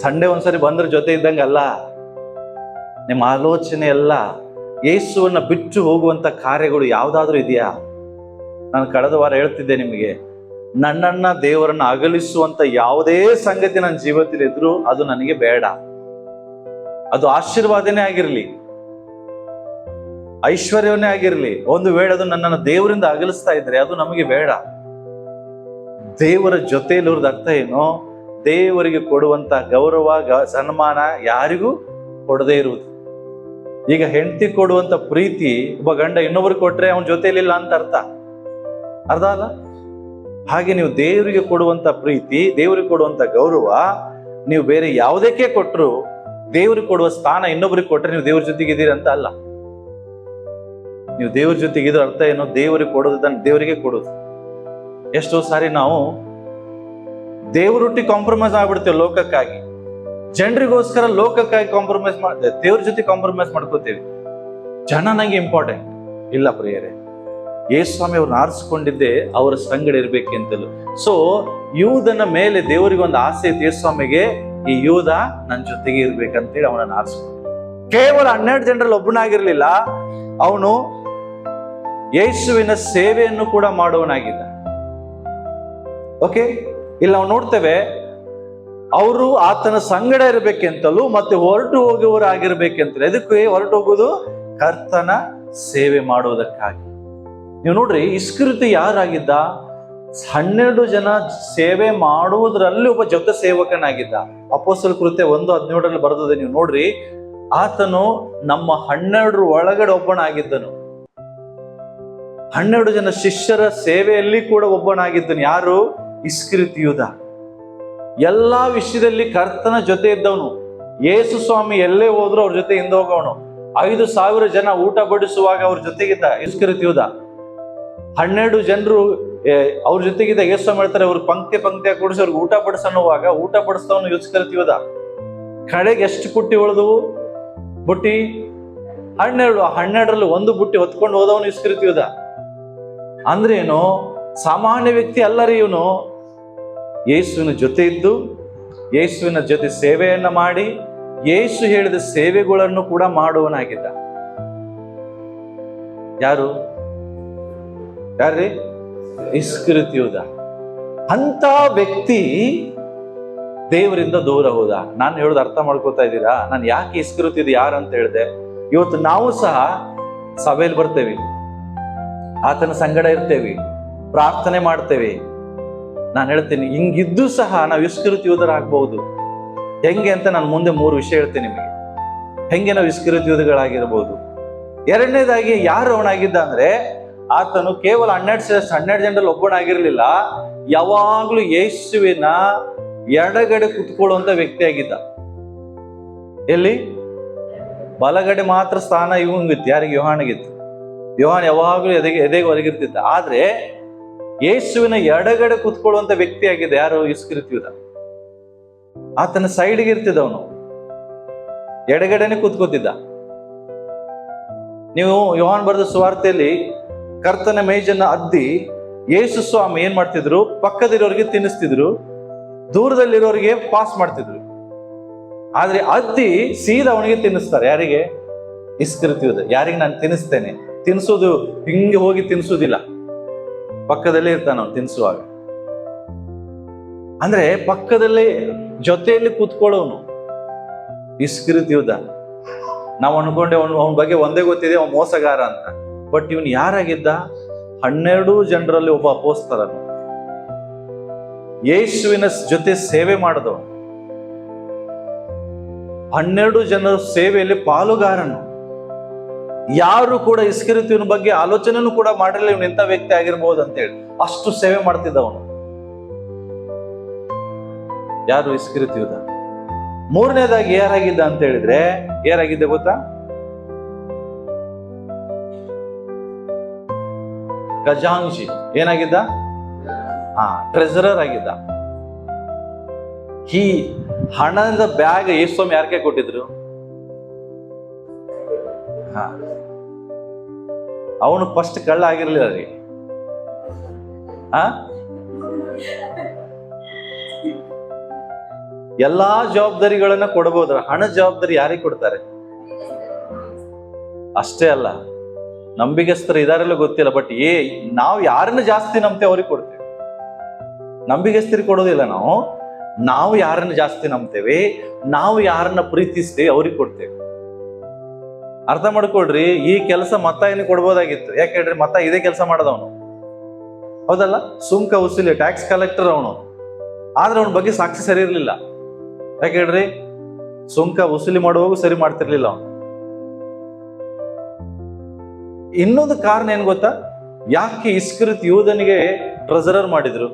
ಸಂಡೆ ಒಂದ್ಸರಿ ಬಂದ್ರೆ ಜೊತೆ ಇದ್ದಂಗಲ್ಲ. ನಿಮ್ಮ ಆಲೋಚನೆ ಎಲ್ಲ ಯೇಸುವನ್ನ ಬಿಟ್ಟು ಹೋಗುವಂತ ಕಾರ್ಯಗಳು ಯಾವ್ದಾದ್ರೂ ಇದೆಯಾ? ನಾನು ಕಳೆದ ವಾರ ಹೇಳ್ತಿದ್ದೆ ನಿಮಗೆ, ನನ್ನನ್ನ ದೇವರನ್ನ ಅಗಲಿಸುವಂತ ಯಾವುದೇ ಸಂಗತಿ ನನ್ನ ಜೀವಿತದಲ್ಲಿ ಇದ್ರು ಅದು ನನಗೆ ಬೇಡ. ಅದು ಆಶೀರ್ವಾದನೇ ಆಗಿರ್ಲಿ, ಐಶ್ವರ್ಯವನ್ನೇ ಆಗಿರ್ಲಿ, ಒಂದು ವೇಳೆ ಅದು ನನ್ನನ್ನು ದೇವರಿಂದ ಅಗಲಿಸ್ತಾ ಇದ್ರೆ ಅದು ನಮಗೆ ಬೇಡ. ದೇವರ ಜೊತೆಯಲ್ಲಿರೋದು ಅರ್ಥ ಏನು? ದೇವರಿಗೆ ಕೊಡುವಂತ ಗೌರವ, ಸನ್ಮಾನ ಯಾರಿಗೂ ಕೊಡದೇ ಇರುವುದು. ಈಗ ಹೆಂಡತಿ ಕೊಡುವಂತ ಪ್ರೀತಿ ಒಬ್ಬ ಗಂಡ ಇನ್ನೊಬ್ರಿಗೆ ಕೊಟ್ರೆ ಅವನ ಜೊತೆಯಲ್ಲಿಲ್ಲ ಅಂತ ಅರ್ಥ ಅಲ್ಲ. ಹಾಗೆ ನೀವು ದೇವರಿಗೆ ಕೊಡುವಂತ ಪ್ರೀತಿ, ದೇವರಿಗೆ ಕೊಡುವಂತ ಗೌರವ ನೀವು ಬೇರೆ ಯಾವುದಕ್ಕೆ ಕೊಟ್ಟರು, ದೇವರಿಗೆ ಕೊಡುವ ಸ್ಥಾನ ಇನ್ನೊಬ್ರಿಗೆ ಕೊಟ್ರೆ ನೀವು ದೇವ್ರ ಜೊತೆಗಿದ್ದೀರಿ ಅಂತ ಅಲ್ಲ. ನೀವು ದೇವ್ರ ಜೊತೆಗಿದ್ರ ಅರ್ಥ ಏನು? ದೇವರಿಗೆ ಕೊಡೋದನ್ನ ದೇವರಿಗೆ ಕೊಡೋದು. ಎಷ್ಟೋ ಸಾರಿ ನಾವು ದೇವರೊಟ್ಟಿ ಕಾಂಪ್ರಮೈಸ್ ಆಗ್ಬಿಡ್ತೇವೆ ಲೋಕಕ್ಕಾಗಿ. ಜನರಿಗೋಸ್ಕರ ಲೋಕಕ್ಕಾಗಿ ಕಾಂಪ್ರಮೈಸ್ ಮಾಡ್ತೇವೆ, ದೇವ್ರ ಜೊತೆ ಕಾಂಪ್ರಮೈಸ್ ಮಾಡ್ಕೋತೇವೆ. ಜನ ನಂಗೆ ಇಂಪಾರ್ಟೆಂಟ್ ಇಲ್ಲ ಪ್ರಿಯರೇ. ಯೇಸುಸ್ವಾಮಿ ಅವ್ರನ್ನ ಆರಿಸ್ಕೊಂಡಿದ್ದೆ ಅವರ ಸಂಗಡ ಇರ್ಬೇಕೆಂತಲೂ. ಸೊ ಯೂದನ ಮೇಲೆ ದೇವರಿಗೆ ಒಂದು ಆಸೆ ಇತ್ತು ಯೇಸುಸ್ವಾಮಿಗೆ, ಈ ಯೂದ ನನ್ನ ಜೊತೆಗೆ ಇರ್ಬೇಕಂತೇಳಿ ಅವನನ್ನು ಆರಿಸ್ಕೊಂಡು. ಕೇವಲ 12 ಜನರಲ್ಲಿ ಒಬ್ಬನಾಗಿರ್ಲಿಲ್ಲ, ಅವನು ಯೇಸುವಿನ ಸೇವೆಯನ್ನು ಕೂಡ ಮಾಡುವನಾಗಿದ್ದ. ಓಕೆ, ಇಲ್ಲಿ ನಾವು ನೋಡ್ತೇವೆ ಅವರು ಆತನ ಸಂಗಡ ಇರಬೇಕೆಂತಲೂ ಮತ್ತೆ ಹೊರಟು ಹೋಗುವವರು ಆಗಿರ್ಬೇಕೆಂತಲೂ. ಎದಕ್ಕೆ ಹೊರಟು ಹೋಗುವುದು? ಕರ್ತನ ಸೇವೆ ಮಾಡುವುದಕ್ಕಾಗಿ. ನೀವು ನೋಡ್ರಿ, ಇಸ್ಕರಿಯೋತ ಯಾರಾಗಿದ್ದ? 12 ಜನ ಸೇವೆ ಮಾಡುವುದರಲ್ಲಿ ಒಬ್ಬ ಜೊತೆ ಸೇವಕನಾಗಿದ್ದ. ಅಪೊಸ್ತಲರ ಕೃತ್ಯ 1:17 ಬರೆದಿದೆ, ನೀವು ನೋಡ್ರಿ. ಆತನು ನಮ್ಮ 12 ಒಳಗಡೆ ಒಬ್ಬನಾಗಿದ್ದನು. 12 ಜನ ಶಿಷ್ಯರ ಸೇವೆಯಲ್ಲಿ ಕೂಡ ಒಬ್ಬನಾಗಿದ್ದನು. ಯಾರು? ಇಸ್ಕರಿಯೋತ ಯೂದ. ಎಲ್ಲಾ ವಿಷಯದಲ್ಲಿ ಕರ್ತನ ಜೊತೆ ಇದ್ದವನು. ಯೇಸು ಸ್ವಾಮಿ ಎಲ್ಲೇ ಹೋದ್ರು ಅವ್ರ ಜೊತೆ ಹಿಂದೆ ಹೋಗೋನು. 5,000 ಜನ ಊಟ ಬಡಿಸುವಾಗ ಅವ್ರ ಜೊತೆಗಿದ್ದ ಇಸ್ಕರಿಯೋತ ಯೂದ. 12 ಜನರು ಅವ್ರ ಜೊತೆಗಿದ್ದ. ಯೇಸು ಸ್ವಾಮಿ ಹೇಳ್ತಾರೆ, ಅವ್ರು ಪಂಕ್ತಿ ಕೂಡಿಸಿ ಅವ್ರಿಗೆ ಊಟ ಬಡಿಸನ್ನುವಾಗ ಊಟ ಬಡಿಸ್ತವನು ಇಸ್ಕರಿಯೋತ ಯೂದ. ಕಡೆಗೆ ಎಷ್ಟು ಬುಟ್ಟಿ ಉಳಿದವು? ಬುಟ್ಟಿ 12. 12ರಲ್ಲಿ ಒಂದು ಬುಟ್ಟಿ ಹೊತ್ಕೊಂಡು ಹೋದವನು ಇಸ್ಕರಿಯೋತ ಯೂದ. ಅಂದ್ರೇನು? ಸಾಮಾನ್ಯ ವ್ಯಕ್ತಿ ಅಲ್ಲರಿ ಇವನು. ಯೇಸುವಿನ ಜೊತೆ ಇದ್ದು, ಯೇಸುವಿನ ಜೊತೆ ಸೇವೆಯನ್ನ ಮಾಡಿ, ಯೇಸು ಹೇಳಿದ ಸೇವೆಗಳನ್ನು ಕೂಡ ಮಾಡುವನಾಗಿದ್ದ. ಯಾರ್ರಿ? ಇಸ್ಕರಿಯೋತ ಯೂದ. ಅಂತ ವ್ಯಕ್ತಿ ದೇವರಿಂದ ದೂರ ಹೋದ. ನಾನು ಹೇಳೋದು ಅರ್ಥ ಮಾಡ್ಕೋತಾ ಇದ್ದೀರಾ? ನಾನು ಯಾಕೆ ಇಸ್ಕರಿಯೋತ ಯೂದ ಯಾರು ಅಂತ ಹೇಳಿದೆ? ಇವತ್ತು ನಾವು ಸಹ ಸಭೆಯಲ್ಲಿ ಬರ್ತೇವೆ, ಆತನ ಸಂಗಡ ಇರ್ತೇವೆ, ಪ್ರಾರ್ಥನೆ ಮಾಡ್ತೇವೆ. ನಾನು ಹೇಳ್ತೀನಿ, ಹಿಂಗಿದ್ದು ಸಹ ನಾವು ಇಸ್ಕರಿಯೋತ ಯೂದರಾಗಬಹುದು. ಹೆಂಗೆ ಅಂತ ನಾನು ಮುಂದೆ 3 ವಿಷಯ ಹೇಳ್ತೇನೆ ನಿಮಗೆ. ಹೆಂಗೆ ನಾವು ಇಸ್ಕರಿಯೋತ ಯೂದಗಳಾಗಿರ್ಬೋದು. ಎರಡನೇದಾಗಿ ಯಾರು ಅವನಾಗಿದ್ದ ಅಂದ್ರೆ, ಆತನು ಕೇವಲ 12 ಜನರಲ್ಲಿ ಒಬ್ಬನಾಗಿರ್ಲಿಲ್ಲ, ಯಾವಾಗ್ಲೂ ಯೇಸುವಿನ ಎಡಗಡೆ ಕುತ್ಕೊಳ್ಳುವಂತ ವ್ಯಕ್ತಿಯಾಗಿದ್ದ. ಎಲ್ಲಿ? ಬಲಗಡೆ ಮಾತ್ರ ಸ್ಥಾನ ಇವಂಗಿತ್ತು. ಯಾರಿಗೆ? ಯೋಹಾನಿಗಿತ್ತು. ಯೋಹಾನ್ ಯಾವಾಗ್ಲೂ ಎದೆಗೆ ಹೊರಗಿರ್ತಿದ್ದ. ಆದ್ರೆ ಯೇಸುವಿನ ಎಡಗಡೆ ಕುತ್ಕೊಳ್ಳುವಂತ ವ್ಯಕ್ತಿಯಾಗಿದೆ ಯಾರು? ಇಸ್ಕರಿಯೋತ ಯೂದ. ಆತನ ಸೈಡ್ಗೆ ಇರ್ತಿದ್ದ, ಅವನು ಎಡಗಡೆನೆ ಕೂತ್ಕೋತಿದ್ದ. ನೀವು ಯೋಹಾನ್ ಬರೆದ ಸುವಾರ್ತೆಯಲ್ಲಿ ಕರ್ತನ ಮೇಜನ್ನ ಅದ್ದಿ ಯೇಸು ಸ್ವಾಮಿ ಏನ್ ಮಾಡ್ತಿದ್ರು? ಪಕ್ಕದಲ್ಲಿರೋರಿಗೆ ತಿನ್ನಿಸ್ತಿದ್ರು, ದೂರದಲ್ಲಿರೋರಿಗೆ ಪಾಸ್ ಮಾಡ್ತಿದ್ರು. ಆದ್ರೆ ಅದ್ದಿ ಸೀದಾ ಅವನಿಗೆ ತಿನ್ನಿಸ್ತಾರೆ. ಯಾರಿಗೆ? ಇಸ್ಕರಿಯೋತ ಯೂದ. ಯಾರಿಗೆ? ನಾನು ತಿನ್ನಿಸ್ತೇನೆ. ತಿನ್ಸೋದು ಹಿಂಗೆ ಹೋಗಿ ತಿನ್ಸೋದಿಲ್ಲ, ಪಕ್ಕದಲ್ಲೇ ಇರ್ತಾನ ಅವನು ತಿನ್ಸುವಾಗ. ಅಂದ್ರೆ ಪಕ್ಕದಲ್ಲೇ ಜೊತೆಯಲ್ಲಿ ಕೂತ್ಕೊಳ್ಳೋನು ಇಸ್ಕರಿಯೋತ ಯೂದ. ನಾವು ಅನ್ಕೊಂಡೆ ಅವನ ಬಗ್ಗೆ ಒಂದೇ ಗೊತ್ತಿದೆ, ಅವನು ಮೋಸಗಾರ ಅಂತ. ಬಟ್ ಇವನು ಯಾರಾಗಿದ್ದ? 12 ಜನರಲ್ಲಿ ಒಬ್ಬ ಅಪೊಸ್ತಲನು, ಯೇಸುವಿನ ಜೊತೆ ಸೇವೆ ಮಾಡಿದವನು, 12 ಜನರ ಸೇವೆಯಲ್ಲಿ ಪಾಲುಗಾರನು. ಯಾರು ಕೂಡ ಇಸ್ಕರಿಯೋತ ಯೂದನ ಬಗ್ಗೆ ಆಲೋಚನೆನೂ ಕೂಡ ಮಾಡಿರಲಿಲ್ಲ ಇವನು ಇಂಥ ವ್ಯಕ್ತಿ ಆಗಿರ್ಬಹುದು ಅಂತ ಹೇಳಿ. ಅಷ್ಟು ಸೇವೆ ಮಾಡ್ತಿದ್ದವನು ಯಾರು? ಇಸ್ಕರಿಯೋತ ಯೂದ. ಮೂರನೇದಾಗಿ ಯಾರಾಗಿದ್ದ ಅಂತ ಹೇಳಿದ್ರೆ, ಯಾರಾಗಿದ್ದ ಗೊತ್ತಾ? ಖಜಾಂಚಿ. ಏನಾಗಿದ್ದ? ಟ್ರೆಜರರ್ ಆಗಿದ್ದ. ಈ ಹಣದ ಬ್ಯಾಗ್ ಯೇಸುಸ್ವಾಮಿ ಯಾರಿಗೆ ಕೊಟ್ಟಿದ್ರು? ಅವನು ಫಸ್ಟ್ ಕಳ್ಳ ಆಗಿರ್ಲಿಲ್ಲ ರೀ. ಎಲ್ಲಾ ಜವಾಬ್ದಾರಿಗಳನ್ನ ಕೊಡಬಹುದ್ರ, ಹಣ ಜವಾಬ್ದಾರಿ ಯಾರಿಗೆ ಕೊಡ್ತಾರೆ? ಅಷ್ಟೇ ಅಲ್ಲ, ನಂಬಿಗಸ್ತರು ಇದಾರೆಲ್ಲ ಗೊತ್ತಿಲ್ಲ, ಬಟ್ ನಾವು ಯಾರನ್ನ ಜಾಸ್ತಿ ನಂಬ್ತೇವೆ ಅವ್ರಿಗೆ ಕೊಡ್ತೇವೆ. ನಂಬಿಗಸ್ತರಿಗೆ ಕೊಡೋದಿಲ್ಲ ನಾವು ಯಾರನ್ನ ಜಾಸ್ತಿ ನಂಬ್ತೇವೆ, ನಾವು ಯಾರನ್ನ ಪ್ರೀತಿಸ್ತೇವೆ ಅವ್ರಿಗೆ ಕೊಡ್ತೇವೆ. ಅರ್ಥ ಮಾಡ್ಕೊಳ್ರಿ. ಈ ಕೆಲಸ ಮತ್ತಾಯನಿಗೆ ಕೊಡ್ಬೋದಾಗಿತ್ತು. ಯಾಕೆ ಹೇಳ್ರಿ? ಮತ್ತ ಇದೇ ಕೆಲಸ ಮಾಡದವನು, ಹೌದಲ್ಲ? ಸುಂಕ ವಸೂಲಿ, ಟ್ಯಾಕ್ಸ್ ಕಲೆಕ್ಟರ್ ಅವನು. ಆದ್ರೆ ಅವನ ಬಗ್ಗೆ ಸಾಕ್ಷಿ ಸರಿ ಇರ್ಲಿಲ್ಲ. ಯಾಕೆ ಹೇಳ್ರಿ? ಸುಂಕ ವಸೂಲಿ ಮಾಡುವಾಗ ಸರಿ ಮಾಡ್ತಿರ್ಲಿಲ್ಲ ಅವನು. ಇನ್ನೊಂದು ಕಾರಣ ಏನ್ ಗೊತ್ತಾ? ಯಾಕೆ ಇಸ್ಕರಿಯೋತ ಯೂದನಿಗೆ ಟ್ರೆಜರರ್ ಮಾಡಿದ್ರು?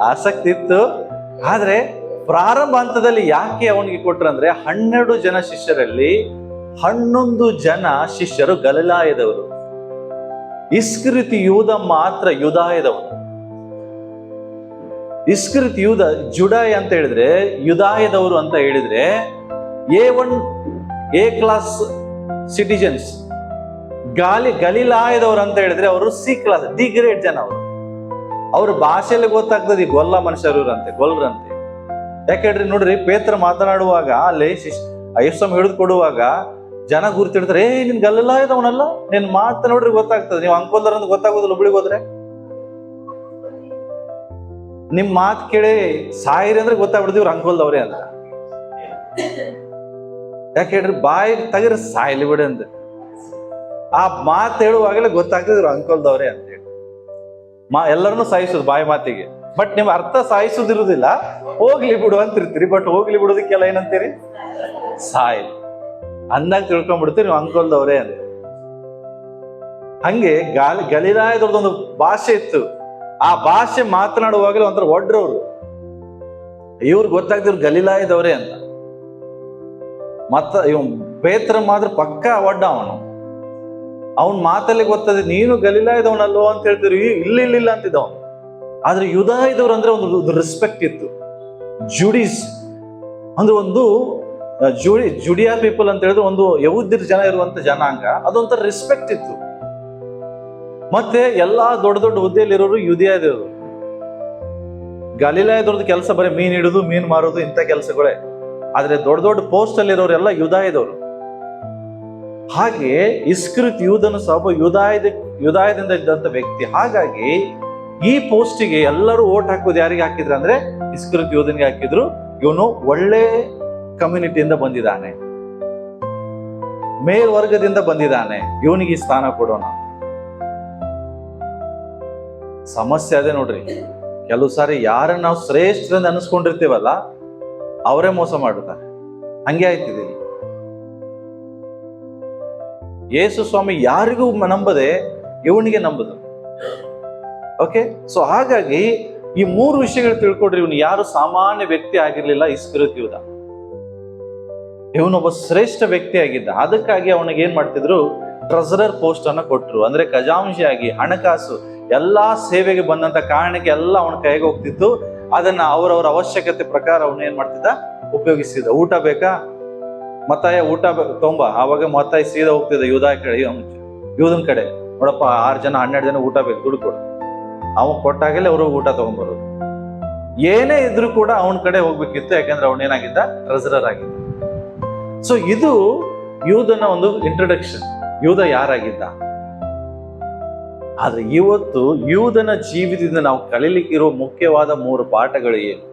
ಆಸಕ್ತಿ ಇತ್ತು. ಆದ್ರೆ ಪ್ರಾರಂಭ ಹಂತದಲ್ಲಿ ಯಾಕೆ ಅವನಿಗೆ ಕೊಟ್ರಂದ್ರೆ, 12 ಜನ ಶಿಷ್ಯರಲ್ಲಿ 11 ಜನ ಶಿಷ್ಯರು ಗಲಿಲಾಯದವರು. ಇಸ್ಕರಿಯೋತ ಯೂದ ಮಾತ್ರ ಯೂದಾಯದವನು. ಇಸ್ಕರಿಯೋತ ಯೂದ ಜುಡಾಯ ಅಂತ ಹೇಳಿದ್ರೆ, ಯುದಾಯದವರು ಅಂತ ಹೇಳಿದ್ರೆ A ಕ್ಲಾಸ್ ಸಿಟಿಜನ್ಸ್. ಗಲಿಲಾಯದವರು ಅಂತ ಹೇಳಿದ್ರೆ ಅವರು C ಕ್ಲಾಸ್, ಡಿ ಗ್ರೇಡ್ ಜನ. ಅವ್ರ ಭಾಷೆಯಲ್ಲಿ ಗೊತ್ತಾಗ್ತದೆ ಗೊಲ್ಲ ಮನುಷ್ಯರಂತೆ, ಗೊಲ್ರಂತೆ. ಯಾಕೆ ಹೇಳ್ರಿ? ನೋಡ್ರಿ, ಪೇತ್ರ ಮಾತನಾಡುವಾಗ ಅಲ್ಲಿ ಯೇಸುಸ್ವಾಮಿ ಹಿಡಿದು ಕೊಡುವಾಗ ಜನ ಗುರ್ತಿಡ್ತಾರೆ, ನಿನ್ ಗಲಿಲಾಯದವನಲ್ಲ, ನಿನ್ ಮಾತು ನೋಡ್ರಿ ಗೊತ್ತಾಗ್ತದೆ. ನೀವು ಅಂಕೋಲ್ದಾರ ಅಂತ ಗೊತ್ತಾಗೋದಿಲ್ಲ. ಹುಬ್ಳಿಗೆ ಹೋದ್ರೆ ನಿಮ್ ಮಾತು ಕೇಳಿ ಸಾಯಿರಿ ಅಂದ್ರೆ ಗೊತ್ತಾಗ್ಬಿಡ್ತೀವಿ ಇವ್ರು ಅಂಕೋಲ್ದವ್ರೆ ಅಂತ. ಯಾಕೆ ಹೇಳ್ರಿ? ಬಾಯಿ ತಗಿರಿ ಸಾಯ್ಲಿ ಬಿಡಿ ಅಂತ ಆ ಮಾತು ಹೇಳುವಾಗಲೇ ಗೊತ್ತಾಗ್ತದೆ ಇವ್ರು ಅಂಕೋಲ್ದವ್ರೆ ಅಂತ ಹೇಳಿ. ಎಲ್ಲರನ್ನೂ ಸಾಯಿಸೋದು ಬಾಯಿ ಮಾತಿಗೆ, ಬಟ್ ನಿಮ್ ಅರ್ಥ ಸಾಯಿಸೋದಿರುದಿಲ್ಲ. ಹೋಗ್ಲಿ ಬಿಡು ಅಂತಿರ್ತೀರಿ, ಬಟ್ ಹೋಗ್ಲಿ ಬಿಡೋದಕ್ಕೆಲ್ಲ ಏನಂತೀರಿ? ಸಾಯ್ ಅಂದಾಗ ತಿಳ್ಕೊಂಡ್ಬಿಡ್ತೀರಿ ನೀವು ಅಂಕೋಲ್ದವ್ರೆ ಅಂತ. ಹಂಗೆ ಗಲಿಲಾಯದವ್ರದೊಂದು ಭಾಷೆ ಇತ್ತು. ಆ ಭಾಷೆ ಮಾತನಾಡುವಾಗಲೇ ಒಂಥರ ಒಡ್ರವ್ರು. ಇವ್ರು ಗೊತ್ತಾಗ್ತಿವ್ರು ಗಲಿಲಾಯದವ್ರೆ ಅಂತ. ಮತ್ತ ಇವ್ ಪೇತ್ರ ಮಾತ್ರ ಪಕ್ಕ ಒಡ್ಡ ಅವನು. ಅವನ್ ಮಾತಲ್ಲಿ ಗೊತ್ತದೆ, ನೀನು ಗಲಿಲಾಯದವನಲ್ಲೋ ಅಂತ ಹೇಳ್ತೀರಿ. ಇಲ್ಲ ಅಂತಿದ್ದ ಅವನು. ಆದ್ರೆ ಯುದಾಯದವ್ರು ಅಂದ್ರೆ ಒಂದು ರೆಸ್ಪೆಕ್ಟ್ ಇತ್ತು. ಜುಡೀಸ್ ಅಂದ್ರೆ ಒಂದು ಜುಡಿಯಾ ಪೀಪಲ್ ಅಂತ ಹೇಳಿದ್ರೆ ಒಂದು ಯಹೂದ್ಯರ ಜನ ಇರುವಂತ ಜನಾಂಗ, ಅದೊಂಥರ ರೆಸ್ಪೆಕ್ಟ್ ಇತ್ತು. ಮತ್ತೆ ಎಲ್ಲಾ ದೊಡ್ಡ ದೊಡ್ಡ ಹುದ್ದೆಯಲ್ಲಿರೋರು ಯುದಿಯಾದವರು. ಗಲಿಲಾಯದವ್ರದ್ದು ಕೆಲಸ ಬರೀ ಮೀನ್ ಹಿಡಿದು ಮೀನ್ ಮಾರೋದು ಇಂಥ ಕೆಲಸಗಳೇ. ಆದ್ರೆ ದೊಡ್ಡ ದೊಡ್ಡ ಪೋಸ್ಟ್ ಅಲ್ಲಿರೋರೆಲ್ಲ ಯುದಾಯದವರು. ಹಾಗೆ ಇಸ್ಕರಿಯೋತ ಯೂದನು ಸಹ ಯುದಾಯದಿಂದ ಇದ್ದಂತ ವ್ಯಕ್ತಿ. ಹಾಗಾಗಿ ಈ ಪೋಸ್ಟಿಗೆ ಎಲ್ಲರೂ ಓಟ್ ಹಾಕೋದು ಯಾರಿಗೆ ಹಾಕಿದ್ರು ಅಂದ್ರೆ ಇಸ್ಕರಿಯೋತ ಯೂದನಿಗೆ ಹಾಕಿದ್ರು. ಇವನು ಒಳ್ಳೆ ಕಮ್ಯುನಿಟಿಯಿಂದ ಬಂದಿದ್ದಾನೆ, ಮೇಲ್ವರ್ಗದಿಂದ ಬಂದಿದ್ದಾನೆ, ಇವನಿಗೆ ಈ ಸ್ಥಾನ ಕೊಡೋಣ. ಸಮಸ್ಯೆ ಅದೇ ನೋಡ್ರಿ. ಕೆಲವು ಸಾರಿ ಯಾರನ್ನ ನಾವು ಶ್ರೇಷ್ಠರಿಂದ ಅನಿಸ್ಕೊಂಡಿರ್ತೀವಲ್ಲ ಅವರೇ ಮೋಸ ಮಾಡುತ್ತಾರೆ. ಹಂಗೆ ಆಯ್ತಿದೆ. ಯೇಸು ಸ್ವಾಮಿ ಯಾರಿಗೂ ನಂಬದೆ ಇವನಿಗೆ ನಂಬುದು. ಓಕೆ, ಸೊ ಹಾಗಾಗಿ ಈ 3 ವಿಷಯಗಳು ತಿಳ್ಕೊಡ್ರಿ. ಇವನು ಯಾರು ಸಾಮಾನ್ಯ ವ್ಯಕ್ತಿ ಆಗಿರ್ಲಿಲ್ಲ. ಇಸ್ಕರಿಯೋತ ಯೂದ ಇವನೊಬ್ಬ ಶ್ರೇಷ್ಠ ವ್ಯಕ್ತಿ ಆಗಿದ್ದ. ಅದಕ್ಕಾಗಿ ಅವನಿಗೆ ಏನ್ ಮಾಡ್ತಿದ್ರು, ಟ್ರೆಸರರ್ ಪೋಸ್ಟ್ ಅನ್ನ ಕೊಟ್ರು. ಅಂದ್ರೆ ಖಜಾಂಚಿಯಾಗಿ ಹಣಕಾಸು ಎಲ್ಲಾ ಸೇವೆಗೆ ಬಂದಂತ ಕಾರಣಕ್ಕೆ ಎಲ್ಲ ಅವನ ಕೈಗೆ ಹೋಗ್ತಿತ್ತು. ಅದನ್ನ ಅವರವರ ಅವಶ್ಯಕತೆ ಪ್ರಕಾರ ಅವನು ಏನ್ ಮಾಡ್ತಿದ್ದ, ಉಪಯೋಗಿಸ್ತಿದ್ದ. ಊಟ ಬೇಕಾ, ಮತ್ತಾಯ ಊಟ ತೊಂಬ. ಆವಾಗ ಮತ್ತಾಯ ಸೀದಾ ಹೋಗ್ತಿದ್ದ ಯೂದನ್ ಕಡೆ. ನೋಡಪ್ಪ 6 ಜನ 12 ಜನ ಊಟ ಬೇಕು, ದುಡ್ಡು ಕೊಡು. ಅವನ್ ಕೊಟ್ಟಾಗಲೇ ಅವರು ಊಟ ತಗೊಂಡ್ಬರೋದು. ಏನೇ ಇದ್ರು ಕೂಡ ಅವನ ಕಡೆ ಹೋಗ್ಬೇಕಿತ್ತು, ಯಾಕಂದ್ರೆ ಅವನೇನಾಗಿದ್ದ, ಟ್ರೆಸರರ್ ಆಗಿದ್ದ. ಸೊ ಇದು ಯೂದನ ಒಂದು ಇಂಟ್ರೊಡಕ್ಷನ್, ಯೂದ ಯಾರಾಗಿದ್ದ. ಆದ್ರೆ ಇವತ್ತು ಯೂದನ ಜೀವಿತದಿಂದ ನಾವು ಕಲೀಲಿಕ್ಕಿರೋ ಮುಖ್ಯವಾದ 3 ಪಾಠಗಳು ಏನು?